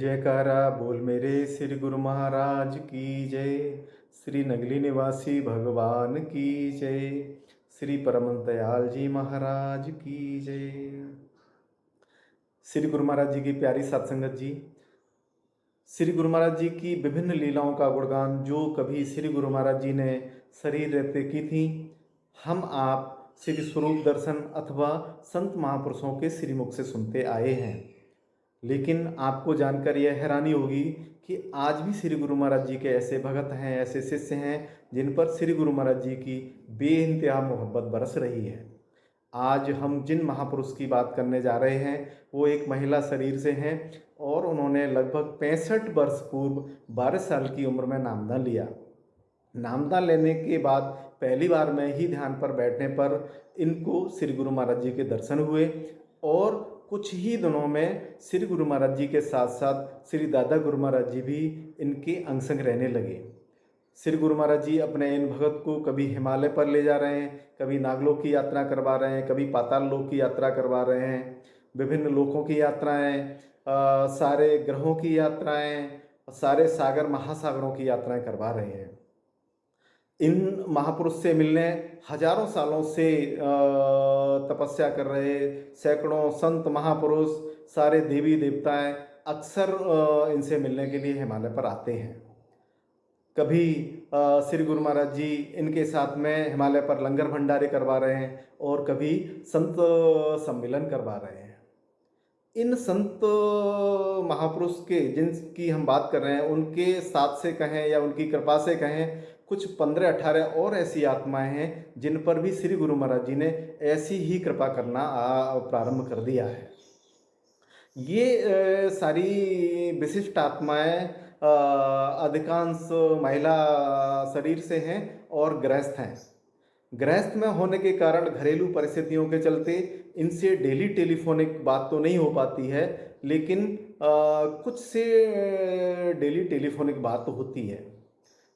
जयकारा बोल मेरे श्री गुरु महाराज की जय। श्री नगली निवासी भगवान की जय। श्री परमंत दयाल जी महाराज की जय। श्री गुरु महाराज जी की प्यारी सत्संगत जी, श्री गुरु महाराज जी की विभिन्न लीलाओं का गुणगान जो कभी श्री गुरु महाराज जी ने शरीर रहते की थी, हम आप श्री स्वरूप दर्शन अथवा संत महापुरुषों के श्रीमुख से सुनते आए हैं। लेकिन आपको जानकर यह हैरानी होगी कि आज भी श्री गुरु महाराज जी के ऐसे भगत हैं, ऐसे शिष्य हैं जिन पर श्री गुरु महाराज जी की बेइंतहा मोहब्बत बरस रही है। आज हम जिन महापुरुष की बात करने जा रहे हैं वो एक महिला शरीर से हैं और उन्होंने लगभग 65 वर्ष पूर्व 12 साल की उम्र में नामदान लिया। नामदान लेने के बाद पहली बार में ही ध्यान पर बैठने पर इनको श्री गुरु महाराज जी के दर्शन हुए और कुछ ही दिनों में श्री गुरु महाराज जी के साथ साथ श्री दादा गुरु महाराज जी भी इनके अंग संग रहने लगे। श्री गुरु महाराज जी अपने इन भगत को कभी हिमालय पर ले जा रहे हैं, कभी नागलोक की यात्रा करवा रहे हैं, कभी पाताल लोक की यात्रा करवा रहे हैं, विभिन्न लोकों की यात्राएं, सारे ग्रहों की यात्राएं, सारे सागर महासागरों की यात्राएं करवा रहे हैं। इन महापुरुष से मिलने हजारों सालों से तपस्या कर रहे सैकड़ों संत महापुरुष, सारे देवी देवताएं अक्सर इनसे मिलने के लिए हिमालय पर आते हैं। कभी श्री गुरु महाराज जी इनके साथ में हिमालय पर लंगर भंडारे करवा रहे हैं और कभी संत सम्मेलन करवा रहे हैं। इन संत महापुरुष के जिनकी हम बात कर रहे हैं उनके साथ से कहें या उनकी कृपा से कहें, कुछ 15-18 और ऐसी आत्माएं हैं जिन पर भी श्री गुरु महाराज जी ने ऐसी ही कृपा करना प्रारंभ कर दिया है। ये सारी विशिष्ट आत्माएं अधिकांश महिला शरीर से हैं और गृहस्थ हैं। गृहस्थ में होने के कारण घरेलू परिस्थितियों के चलते इनसे डेली टेलीफोनिक बात तो नहीं हो पाती है, लेकिन कुछ से डेली टेलीफोनिक बात तो होती है।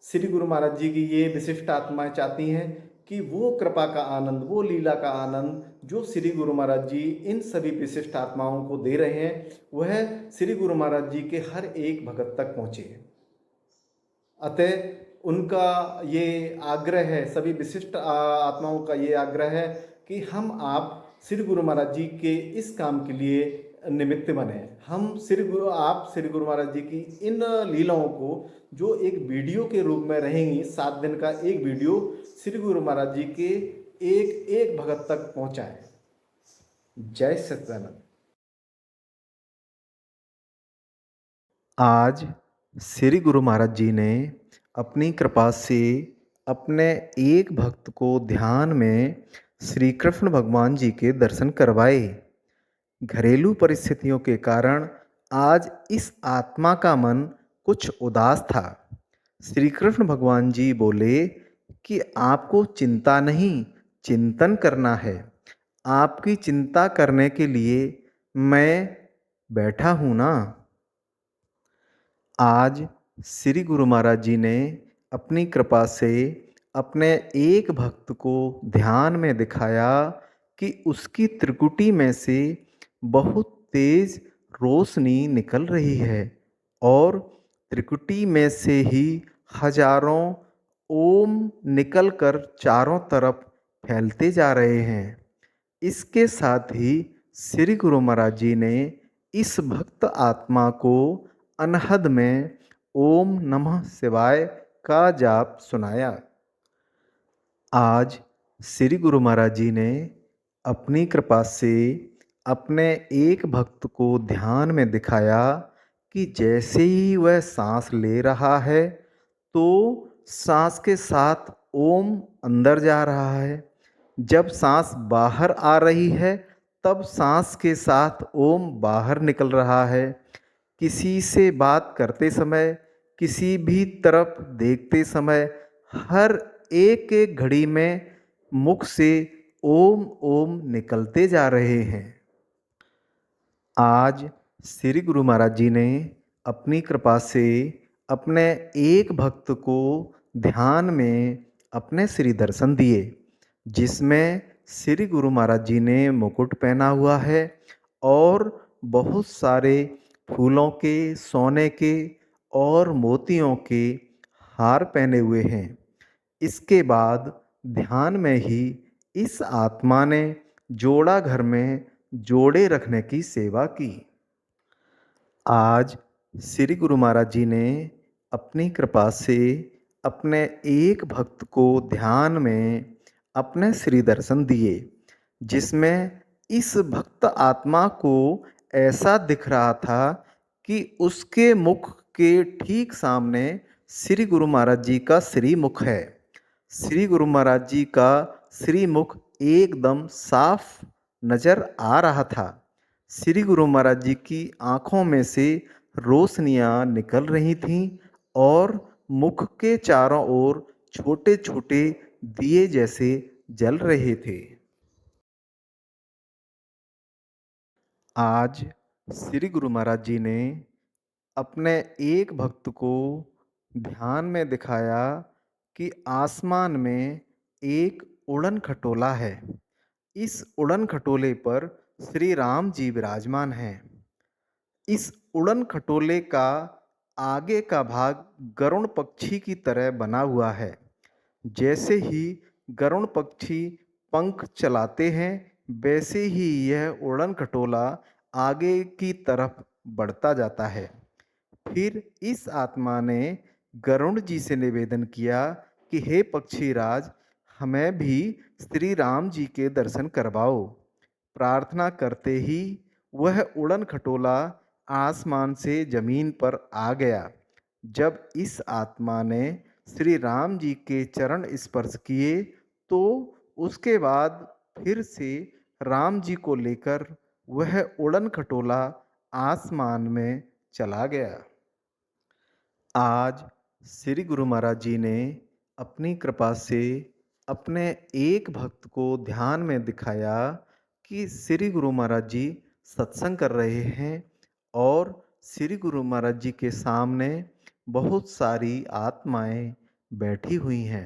श्री गुरु महाराज जी की ये विशिष्ट आत्माएं चाहती हैं कि वो कृपा का आनंद, वो लीला का आनंद जो श्री गुरु महाराज जी इन सभी विशिष्ट आत्माओं को दे रहे हैं वह श्री गुरु महाराज जी के हर एक भगत तक पहुँचे। अतः उनका ये आग्रह है, सभी विशिष्ट आत्माओं का ये आग्रह है कि हम आप श्री गुरु महाराज जी के इस काम के लिए निमित्त बने। आप श्री गुरु महाराज जी की इन लीलाओं को जो एक वीडियो के रूप में रहेंगी, 7 दिन का एक वीडियो श्री गुरु महाराज जी के एक एक भगत तक पहुंचाएं। जय सच्चिदानंद। आज श्री गुरु महाराज जी ने अपनी कृपा से अपने एक भक्त को ध्यान में श्री कृष्ण भगवान जी के दर्शन करवाए। घरेलू परिस्थितियों के कारण आज इस आत्मा का मन कुछ उदास था। श्री कृष्ण भगवान जी बोले कि आपको चिंता नहीं, चिंतन करना है। आपकी चिंता करने के लिए मैं बैठा हूँ ना। आज श्री गुरु महाराज जी ने अपनी कृपा से अपने एक भक्त को ध्यान में दिखाया कि उसकी त्रिकुटी में से बहुत तेज रोशनी निकल रही है और त्रिकुटी में से ही हजारों ओम निकलकर चारों तरफ फैलते जा रहे हैं। इसके साथ ही श्री गुरु महाराज जी ने इस भक्त आत्मा को अनहद में ओम नमः शिवाय का जाप सुनाया। आज श्री गुरु महाराज जी ने अपनी कृपा से अपने एक भक्त को ध्यान में दिखाया कि जैसे ही वह सांस ले रहा है तो सांस के साथ ओम अंदर जा रहा है, जब सांस बाहर आ रही है तब सांस के साथ ओम बाहर निकल रहा है। किसी से बात करते समय, किसी भी तरफ देखते समय हर एक एक घड़ी में मुख से ओम ओम निकलते जा रहे हैं। आज श्री गुरु महाराज जी ने अपनी कृपा से अपने एक भक्त को ध्यान में अपने श्री दर्शन दिए, जिसमें श्री गुरु महाराज जी ने मुकुट पहना हुआ है और बहुत सारे फूलों के, सोने के और मोतियों के हार पहने हुए हैं। इसके बाद ध्यान में ही इस आत्मा ने जोड़ा घर में जोड़े रखने की सेवा की। आज श्री गुरु महाराज जी ने अपनी कृपा से अपने एक भक्त को ध्यान में अपने श्री दर्शन दिए, जिसमें इस भक्त आत्मा को ऐसा दिख रहा था कि उसके मुख के ठीक सामने श्री गुरु महाराज जी का श्री मुख है। श्री गुरु महाराज जी का श्री मुख एकदम साफ नजर आ रहा था। श्री गुरु महाराज जी की आंखों में से रोशनियां निकल रही थीं और मुख के चारों ओर छोटे छोटे दिए जैसे जल रहे थे। आज श्री गुरु महाराज जी ने अपने एक भक्त को ध्यान में दिखाया कि आसमान में एक उड़न खटोला है। इस उड़न खटोले पर श्री राम जी विराजमान हैं। इस उड़न खटोले का आगे का भाग गरुड़ पक्षी की तरह बना हुआ है। जैसे ही गरुड़ पक्षी पंख चलाते हैं, वैसे ही यह उड़न खटोला आगे की तरफ बढ़ता जाता है। फिर इस आत्मा ने गरुड़ जी से निवेदन किया कि हे पक्षीराज, हमें भी श्री राम जी के दर्शन करवाओ। प्रार्थना करते ही वह उड़न खटोला आसमान से जमीन पर आ गया। जब इस आत्मा ने श्री राम जी के चरण स्पर्श किए तो उसके बाद फिर से राम जी को लेकर वह उड़न खटोला आसमान में चला गया। आज श्री गुरु महाराज जी ने अपनी कृपा से अपने एक भक्त को ध्यान में दिखाया कि श्री गुरु महाराज जी सत्संग कर रहे हैं और श्री गुरु महाराज जी के सामने बहुत सारी आत्माएं बैठी हुई हैं।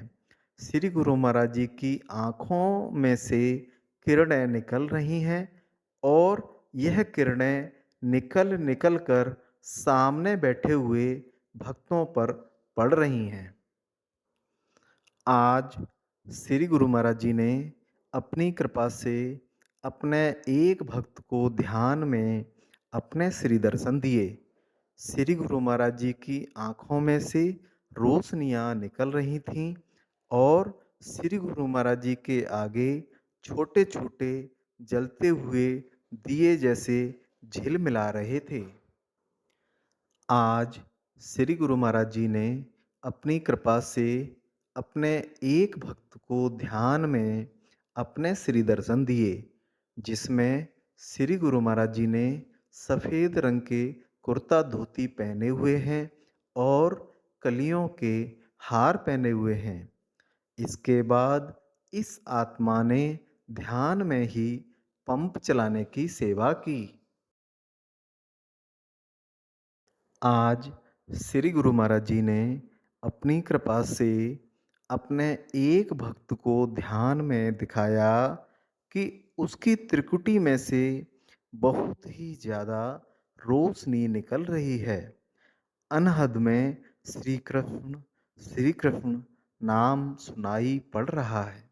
श्री गुरु महाराज जी की आँखों में से किरणें निकल रही हैं और यह किरणें निकल निकल कर सामने बैठे हुए भक्तों पर पड़ रही हैं। आज श्री गुरु महाराज जी ने अपनी कृपा से अपने एक भक्त को ध्यान में अपने श्री दर्शन दिए। श्री गुरु महाराज जी की आंखों में से रोशनियां निकल रही थीं और श्री गुरु महाराज जी के आगे छोटे छोटे जलते हुए दिए जैसे झिलमिला रहे थे। आज श्री गुरु महाराज जी ने अपनी कृपा से अपने एक भक्त को ध्यान में अपने श्री दर्शन दिए, जिसमें श्री गुरु महाराज जी ने सफ़ेद रंग के कुर्ता धोती पहने हुए हैं और कलियों के हार पहने हुए हैं। इसके बाद इस आत्मा ने ध्यान में ही पंप चलाने की सेवा की। आज श्री गुरु महाराज जी ने अपनी कृपा से अपने एक भक्त को ध्यान में दिखाया कि उसकी त्रिकुटी में से बहुत ही ज़्यादा रोशनी निकल रही है। अनहद में श्री कृष्ण नाम सुनाई पड़ रहा है।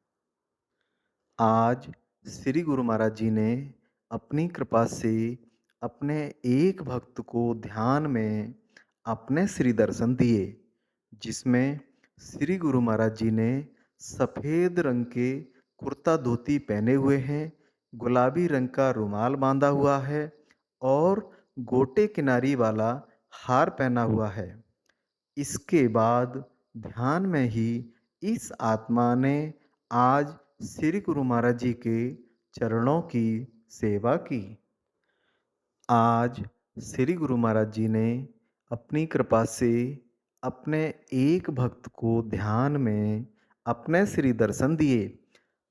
आज श्री गुरु महाराज जी ने अपनी कृपा से अपने एक भक्त को ध्यान में अपने श्री दर्शन दिए, जिसमें श्री गुरु महाराज जी ने सफ़ेद रंग के कुर्ता धोती पहने हुए हैं, गुलाबी रंग का रुमाल बांधा हुआ है और गोटे किनारी वाला हार पहना हुआ है। इसके बाद ध्यान में ही इस आत्मा ने आज श्री गुरु महाराज जी के चरणों की सेवा की। आज श्री गुरु महाराज जी ने अपनी कृपा से अपने एक भक्त को ध्यान में अपने श्री दर्शन दिए।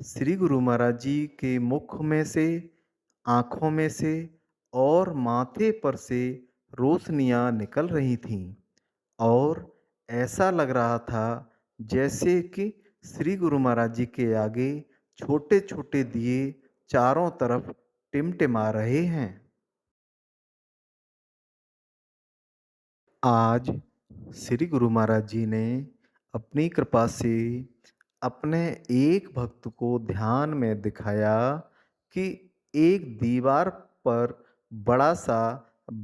श्री गुरु महाराज जी के मुख में से, आँखों में से और माथे पर से रोशनियां निकल रही थीं और ऐसा लग रहा था जैसे कि श्री गुरु महाराज जी के आगे छोटे छोटे दिए चारों तरफ टिमटिमा रहे हैं। आज श्री गुरु महाराज जी ने अपनी कृपा से अपने एक भक्त को ध्यान में दिखाया कि एक दीवार पर बड़ा सा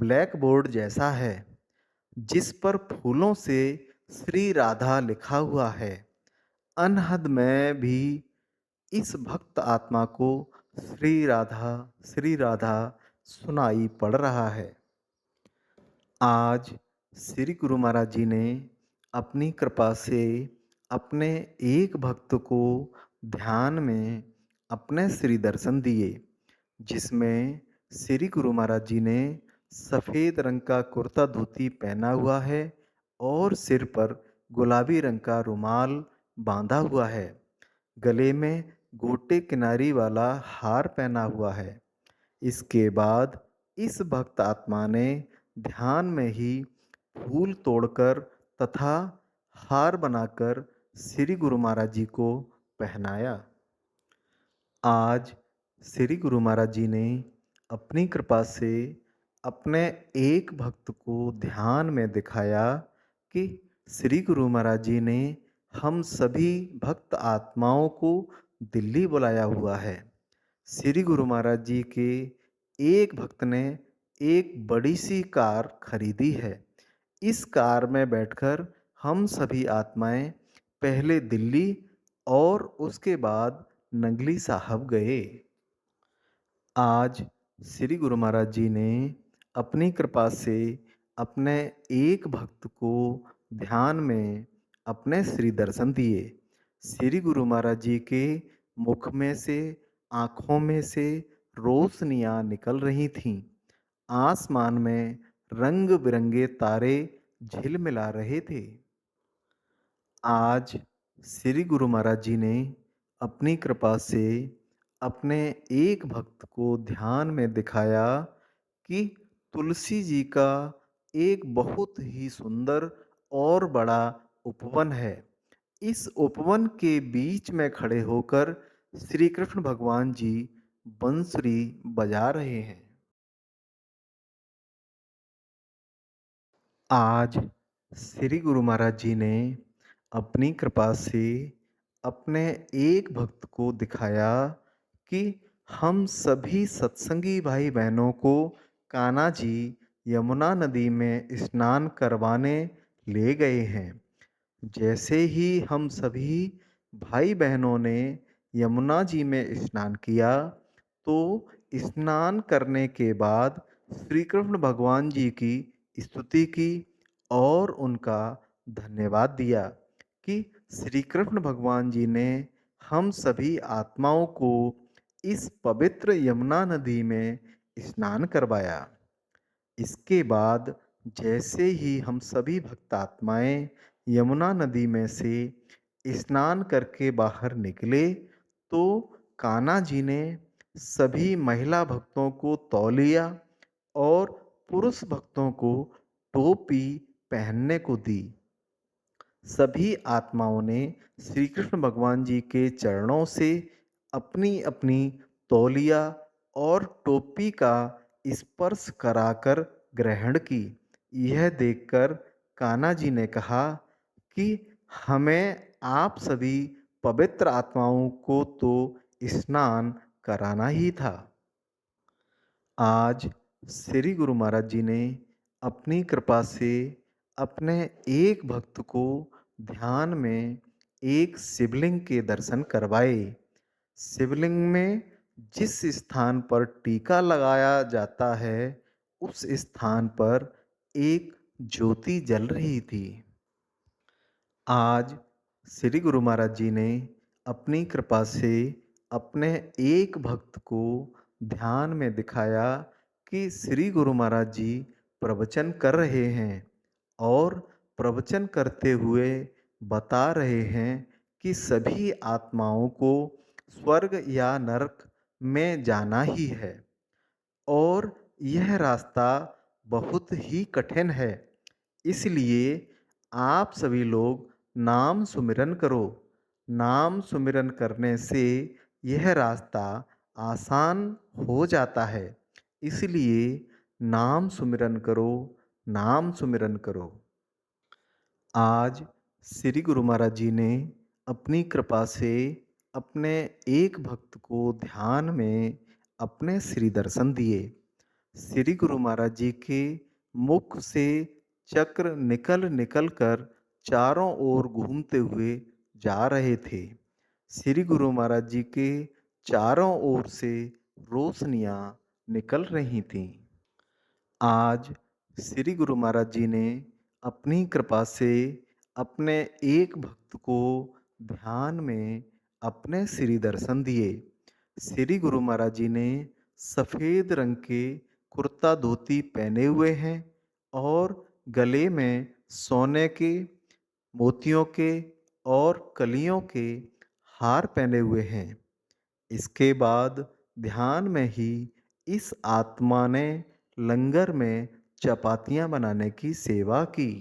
ब्लैक बोर्ड जैसा है जिस पर फूलों से श्री राधा लिखा हुआ है। अनहद में भी इस भक्त आत्मा को श्री राधा सुनाई पड़ रहा है। आज श्री गुरु महाराज जी ने अपनी कृपा से अपने एक भक्त को ध्यान में अपने श्री दर्शन दिए, जिसमें श्री गुरु महाराज जी ने सफ़ेद रंग का कुर्ता धोती पहना हुआ है और सिर पर गुलाबी रंग का रुमाल बांधा हुआ है। गले में गोटे किनारी वाला हार पहना हुआ है। इसके बाद इस भक्त आत्मा ने ध्यान में ही फूल तोड़कर तथा हार बनाकर श्री गुरु महाराज जी को पहनाया। आज श्री गुरु महाराज जी ने अपनी कृपा से अपने एक भक्त को ध्यान में दिखाया कि श्री गुरु महाराज जी ने हम सभी भक्त आत्माओं को दिल्ली बुलाया हुआ है। श्री गुरु महाराज जी के एक भक्त ने एक बड़ी सी कार खरीदी है। इस कार में बैठकर हम सभी आत्माएं पहले दिल्ली और उसके बाद नगली साहब गए। आज श्री गुरु महाराज जी ने अपनी कृपा से अपने एक भक्त को ध्यान में अपने श्री दर्शन दिए। श्री गुरु महाराज जी के मुख में से, आँखों में से रोशनियाँ निकल रही थीं। आसमान में रंग बिरंगे तारे झिलमिला रहे थे। आज श्री गुरु महाराज जी ने अपनी कृपा से अपने एक भक्त को ध्यान में दिखाया कि तुलसी जी का एक बहुत ही सुंदर और बड़ा उपवन है। इस उपवन के बीच में खड़े होकर श्री कृष्ण भगवान जी बंसुरी बजा रहे हैं। आज श्री गुरु महाराज जी ने अपनी कृपा से अपने एक भक्त को दिखाया कि हम सभी सत्संगी भाई बहनों को कान्हा जी यमुना नदी में स्नान करवाने ले गए हैं। जैसे ही हम सभी भाई बहनों ने यमुना जी में स्नान किया, तो स्नान करने के बाद श्री कृष्ण भगवान जी की स्तुति की और उनका धन्यवाद दिया कि श्री कृष्ण भगवान जी ने हम सभी आत्माओं को इस पवित्र यमुना नदी में स्नान करवाया। इसके बाद जैसे ही हम सभी भक्त आत्माएं यमुना नदी में से स्नान करके बाहर निकले, तो कान्हा जी ने सभी महिला भक्तों को तौलिया और पुरुष भक्तों को टोपी पहनने को दी। सभी आत्माओं ने श्री कृष्ण भगवान जी के चरणों से अपनी अपनी तौलिया और टोपी का स्पर्श कराकर ग्रहण की। यह देखकर कान्हा जी ने कहा कि हमें आप सभी पवित्र आत्माओं को तो स्नान कराना ही था। आज श्री गुरु महाराज जी ने अपनी कृपा से अपने एक भक्त को ध्यान में एक शिवलिंग के दर्शन करवाए। शिवलिंग में जिस स्थान पर टीका लगाया जाता है, उस स्थान पर एक ज्योति जल रही थी। आज श्री गुरु महाराज जी ने अपनी कृपा से अपने एक भक्त को ध्यान में दिखाया कि श्री गुरु महाराज जी प्रवचन कर रहे हैं और प्रवचन करते हुए बता रहे हैं कि सभी आत्माओं को स्वर्ग या नरक में जाना ही है और यह रास्ता बहुत ही कठिन है। इसलिए आप सभी लोग नाम सुमिरन करो। नाम सुमिरन करने से यह रास्ता आसान हो जाता है। इसलिए नाम सुमिरन करो, नाम सुमिरन करो। आज श्री गुरु महाराज जी ने अपनी कृपा से अपने एक भक्त को ध्यान में अपने श्री दर्शन दिए। श्री गुरु महाराज जी के मुख से चक्र निकल निकल कर चारों ओर घूमते हुए जा रहे थे। श्री गुरु महाराज जी के चारों ओर से रोशनियां निकल रही थीं। आज श्री गुरु महाराज जी ने अपनी कृपा से अपने एक भक्त को ध्यान में अपने श्री दर्शन दिए। श्री गुरु महाराज जी ने सफ़ेद रंग के कुर्ता धोती पहने हुए हैं और गले में सोने के, मोतियों के और कलियों के हार पहने हुए हैं। इसके बाद ध्यान में ही इस आत्मा ने लंगर में चपातियां बनाने की सेवा की।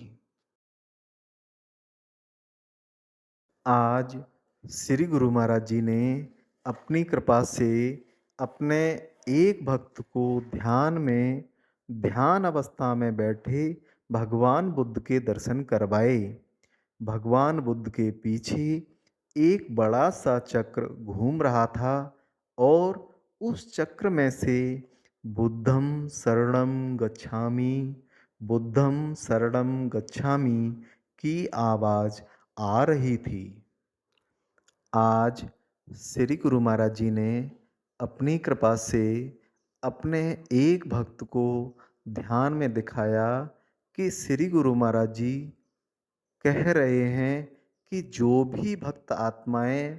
आज श्री गुरु महाराज जी ने अपनी कृपा से अपने एक भक्त को ध्यान में ध्यान अवस्था में बैठे भगवान बुद्ध के दर्शन करवाए। भगवान बुद्ध के पीछे एक बड़ा सा चक्र घूम रहा था और उस चक्र में से बुद्धं शरणं गच्छामि, बुद्धं शरणं गच्छामि की आवाज़ आ रही थी। आज श्री गुरु महाराज जी ने अपनी कृपा से अपने एक भक्त को ध्यान में दिखाया कि श्री गुरु महाराज जी कह रहे हैं कि जो भी भक्त आत्माएं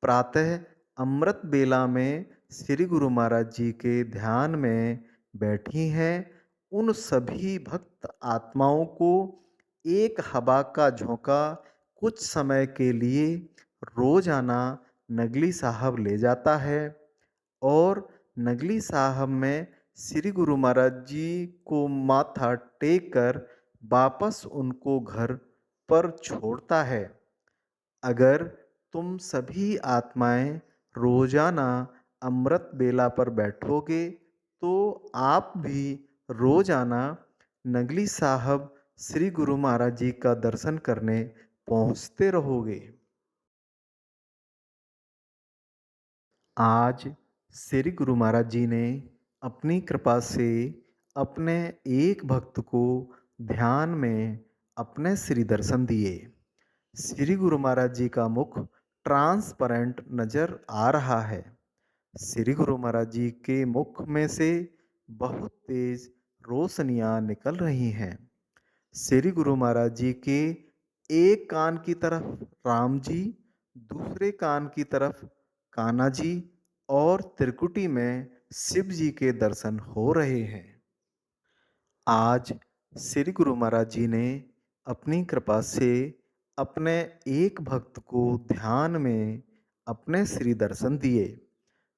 प्रातः अमृत बेला में श्री गुरु महाराज जी के ध्यान में बैठी हैं, उन सभी भक्त आत्माओं को एक हवा का झोंका कुछ समय के लिए रोजाना नगली साहब ले जाता है और नगली साहब में श्री गुरु महाराज जी को माथा टेक कर वापस उनको घर पर छोड़ता है। अगर तुम सभी आत्माएं रोजाना अमृत बेला पर बैठोगे तो आप भी रोजाना नगली साहब श्री गुरु महाराज जी का दर्शन करने पहुंचते रहोगे। आज श्री गुरु महाराज जी ने अपनी कृपा से अपने एक भक्त को ध्यान में अपने श्री दर्शन दिए। श्री गुरु महाराज जी का मुख ट्रांसपेरेंट नजर आ रहा है। श्री गुरु महाराज जी के मुख में से बहुत तेज रोशनियां निकल रही हैं। श्री गुरु महाराज जी के एक कान की तरफ राम जी, दूसरे कान की तरफ कान्हा जी और त्रिकुटी में शिव जी के दर्शन हो रहे हैं। आज श्री गुरु महाराज जी ने अपनी कृपा से अपने एक भक्त को ध्यान में अपने श्री दर्शन दिए।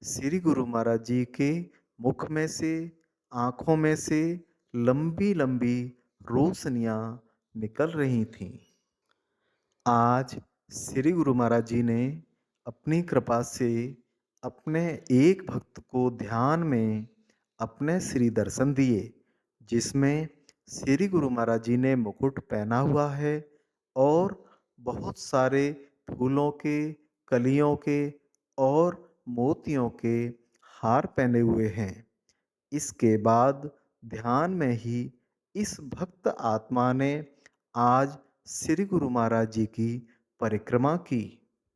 श्री गुरु महाराज जी के मुख में से, आँखों में से लंबी लंबी रोशनियां निकल रही थीं। आज श्री गुरु महाराज जी ने अपनी कृपा से अपने एक भक्त को ध्यान में अपने श्री दर्शन दिए, जिसमें श्री गुरु महाराज जी ने मुकुट पहना हुआ है और बहुत सारे फूलों के, कलियों के और मोतियों के हार पहने हुए हैं। इसके बाद ध्यान में ही इस भक्त आत्मा ने आज श्री गुरु महाराज जी की परिक्रमा की।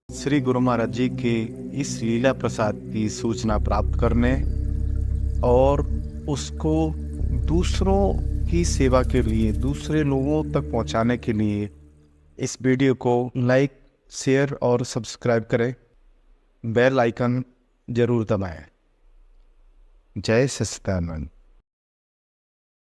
श्री गुरु महाराज जी के इस लीला प्रसाद की सूचना प्राप्त करने और उसको दूसरों की सेवा के लिए, दूसरे लोगों तक पहुंचाने के लिए इस वीडियो को लाइक, शेयर और सब्सक्राइब करें। बेल आइकन जरूर दबाएं। जय सच्चिदानंद।